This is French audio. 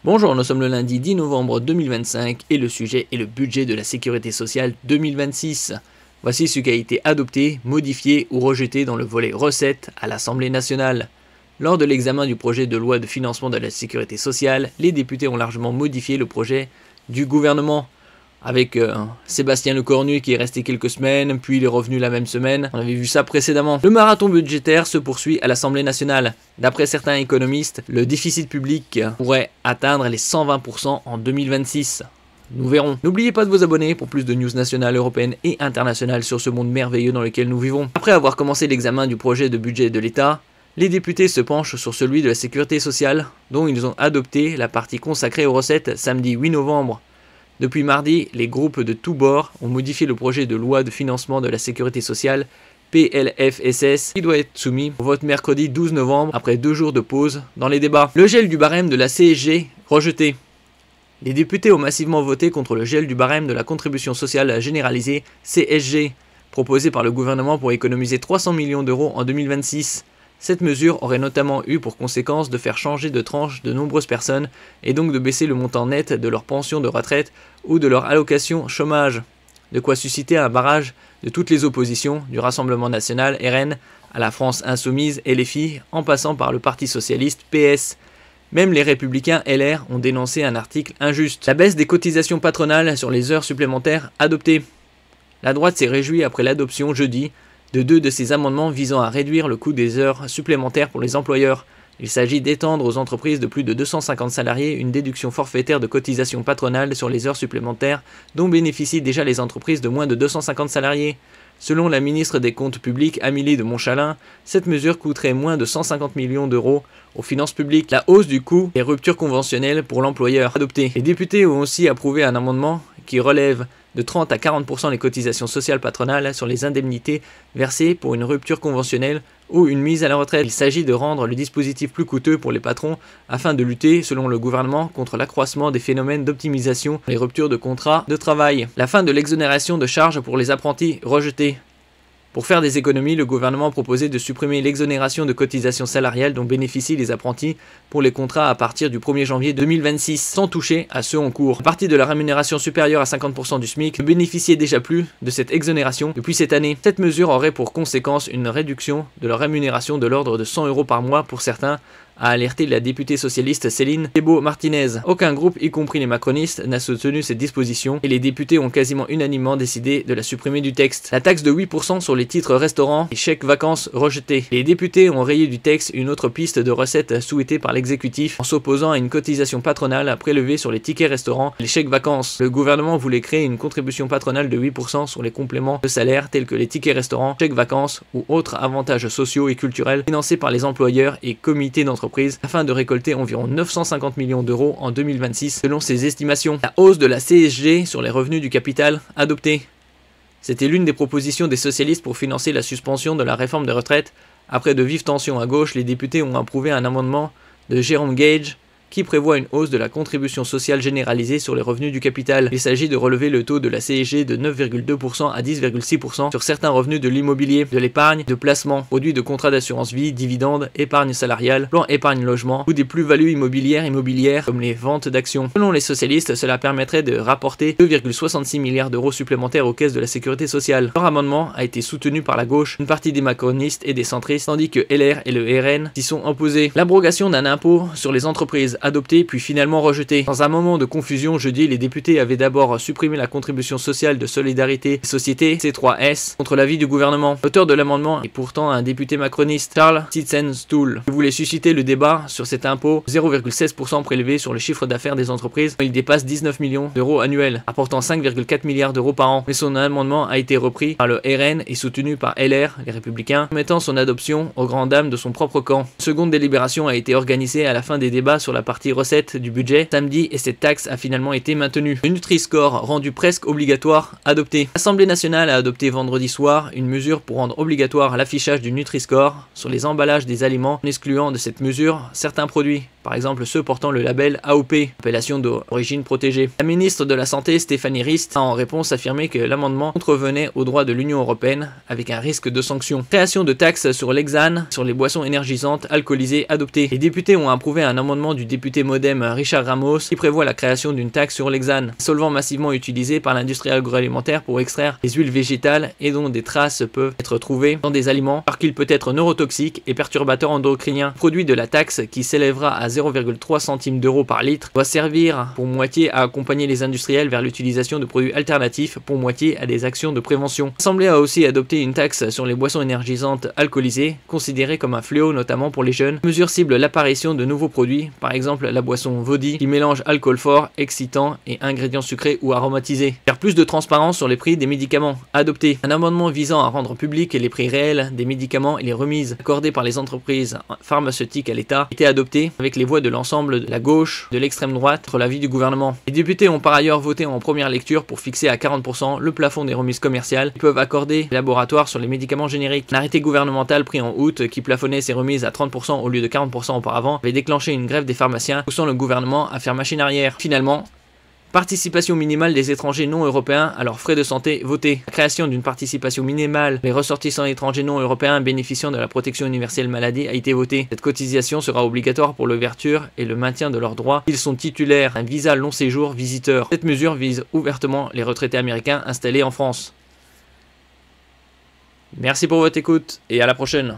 Bonjour, nous sommes le lundi 10 novembre 2025 et le sujet est le budget de la sécurité sociale 2026. Voici ce qui a été adopté, modifié ou rejeté dans le volet recettes à l'Assemblée nationale. Lors de l'examen du projet de loi de financement de la sécurité sociale, les députés ont largement modifié le projet du gouvernement. Avec Sébastien Lecornu qui est resté quelques semaines, puis il est revenu la même semaine. On avait vu ça précédemment. Le marathon budgétaire se poursuit à l'Assemblée nationale. D'après certains économistes, le déficit public pourrait atteindre les 120% en 2026. Nous verrons. N'oubliez pas de vous abonner pour plus de news nationales, européennes et internationales sur ce monde merveilleux dans lequel nous vivons. Après avoir commencé l'examen du projet de budget de l'État, les députés se penchent sur celui de la sécurité sociale, dont ils ont adopté la partie consacrée aux recettes samedi 8 novembre. Depuis mardi, les groupes de tous bords ont modifié le projet de loi de financement de la sécurité sociale, PLFSS, qui doit être soumis au vote mercredi 12 novembre après 2 jours de pause dans les débats. Le gel du barème de la CSG, rejeté. Les députés ont massivement voté contre le gel du barème de la contribution sociale généralisée, CSG, proposé par le gouvernement pour économiser 300 millions d'euros en 2026. Cette mesure aurait notamment eu pour conséquence de faire changer de tranche de nombreuses personnes et donc de baisser le montant net de leur pension de retraite ou de leur allocation chômage. De quoi susciter un barrage de toutes les oppositions, du Rassemblement national RN à la France insoumise LFI, en passant par le Parti socialiste PS. Même les républicains LR ont dénoncé un article injuste. La baisse des cotisations patronales sur les heures supplémentaires adoptées. La droite s'est réjouie après l'adoption jeudi de 2 de ces amendements visant à réduire le coût des heures supplémentaires pour les employeurs. Il s'agit d'étendre aux entreprises de plus de 250 salariés une déduction forfaitaire de cotisation patronale sur les heures supplémentaires dont bénéficient déjà les entreprises de moins de 250 salariés. Selon la ministre des Comptes publics, Amélie de Montchalin, cette mesure coûterait moins de 150 millions d'euros aux finances publiques. La hausse du coût et rupture conventionnelle pour l'employeur adoptée. Les députés ont aussi approuvé un amendement qui relève de 30 à 40% les cotisations sociales patronales sur les indemnités versées pour une rupture conventionnelle ou une mise à la retraite. Il s'agit de rendre le dispositif plus coûteux pour les patrons afin de lutter, selon le gouvernement, contre l'accroissement des phénomènes d'optimisation, les ruptures de contrats de travail. La fin de l'exonération de charges pour les apprentis rejetée. Pour faire des économies, le gouvernement proposait de supprimer l'exonération de cotisations salariales dont bénéficient les apprentis pour les contrats à partir du 1er janvier 2026, sans toucher à ceux en cours. Une partie de la rémunération supérieure à 50% du SMIC ne bénéficiait déjà plus de cette exonération depuis cette année. Cette mesure aurait pour conséquence une réduction de leur rémunération de l'ordre de 100 € par mois pour certains, a alerté la députée socialiste Céline Thébault-Martinez. Aucun groupe, y compris les macronistes, n'a soutenu cette disposition et les députés ont quasiment unanimement décidé de la supprimer du texte. La taxe de 8% sur les titres restaurants et chèques vacances rejetés. Les députés ont rayé du texte une autre piste de recettes souhaitée par l'exécutif en s'opposant à une cotisation patronale prélevée sur les tickets restaurants et les chèques vacances. Le gouvernement voulait créer une contribution patronale de 8% sur les compléments de salaire tels que les tickets restaurants, chèques vacances ou autres avantages sociaux et culturels financés par les employeurs et comités d'entreprise afin de récolter environ 950 millions d'euros en 2026 selon ses estimations. La hausse de la CSG sur les revenus du capital adoptée. C'était l'une des propositions des socialistes pour financer la suspension de la réforme des retraites. Après de vives tensions à gauche, les députés ont approuvé un amendement de Jérôme Gage qui prévoit une hausse de la contribution sociale généralisée sur les revenus du capital. Il s'agit de relever le taux de la CSG de 9,2% à 10,6% sur certains revenus de l'immobilier, de l'épargne, de placement, produits de contrats d'assurance vie, dividendes, épargne salariale, plan épargne logement ou des plus-values immobilières comme les ventes d'actions. Selon les socialistes, cela permettrait de rapporter 2,66 milliards d'euros supplémentaires aux caisses de la sécurité sociale. Leur amendement a été soutenu par la gauche, une partie des macronistes et des centristes, tandis que LR et le RN s'y sont opposés. L'abrogation d'un impôt sur les entreprises adopté puis finalement rejeté. Dans un moment de confusion jeudi, les députés avaient d'abord supprimé la contribution sociale de solidarité des sociétés C3S contre l'avis du gouvernement. L'auteur de l'amendement est pourtant un député macroniste, Charles Titzenstuhl, qui voulait susciter le débat sur cet impôt 0,16% prélevé sur le chiffre d'affaires des entreprises. Il dépasse 19 millions d'euros annuels, apportant 5,4 milliards d'euros par an. Mais son amendement a été repris par le RN et soutenu par LR, les républicains, mettant son adoption aux grandes dames de son propre camp. Une seconde délibération a été organisée à la fin des débats sur la partie recettes du budget samedi et cette taxe a finalement été maintenue. Le Nutri-Score rendu presque obligatoire adopté. L'Assemblée nationale a adopté vendredi soir une mesure pour rendre obligatoire l'affichage du Nutri-Score sur les emballages des aliments en excluant de cette mesure certains produits. par exemple ceux portant le label AOP, appellation d'origine protégée. La ministre de la Santé, Stéphanie Rist, a en réponse affirmé que l'amendement contrevenait aux droits de l'Union européenne avec un risque de sanction. Création de taxes sur l'hexane, sur les boissons énergisantes alcoolisées adoptées. Les députés ont approuvé un amendement du député MoDem Richard Ramos qui prévoit la création d'une taxe sur l'hexane, solvant massivement utilisé par l'industrie agroalimentaire pour extraire les huiles végétales et dont des traces peuvent être trouvées dans des aliments parce qu'il peut être neurotoxique et perturbateur endocrinien. Le produit de la taxe, qui s'élèvera à 0,3 centimes d'euros par litre, doit servir pour moitié à accompagner les industriels vers l'utilisation de produits alternatifs, pour moitié à des actions de prévention. L'Assemblée a aussi adopté une taxe sur les boissons énergisantes alcoolisées, considérées comme un fléau notamment pour les jeunes. La mesure cible l'apparition de nouveaux produits, par exemple la boisson Vodi, qui mélange alcool fort, excitant et ingrédients sucrés ou aromatisés. Faire plus de transparence sur les prix des médicaments. Adopter un amendement visant à rendre public les prix réels des médicaments et les remises accordées par les entreprises pharmaceutiques à l'État a été adopté avec les voix de l'ensemble de la gauche, de l'extrême droite, contre l'avis du gouvernement. Les députés ont par ailleurs voté en première lecture pour fixer à 40% le plafond des remises commerciales qui peuvent accorder les laboratoires sur les médicaments génériques. Un arrêté gouvernemental pris en août qui plafonnait ces remises à 30% au lieu de 40% auparavant avait déclenché une grève des pharmaciens, poussant le gouvernement à faire machine arrière. Finalement, participation minimale des étrangers non européens à leurs frais de santé votés. La création d'une participation minimale des ressortissants étrangers non européens bénéficiant de la protection universelle maladie a été votée. Cette cotisation sera obligatoire pour l'ouverture et le maintien de leurs droits s'ils sont titulaires d'un visa long séjour visiteur. Cette mesure vise ouvertement les retraités américains installés en France. Merci pour votre écoute et à la prochaine.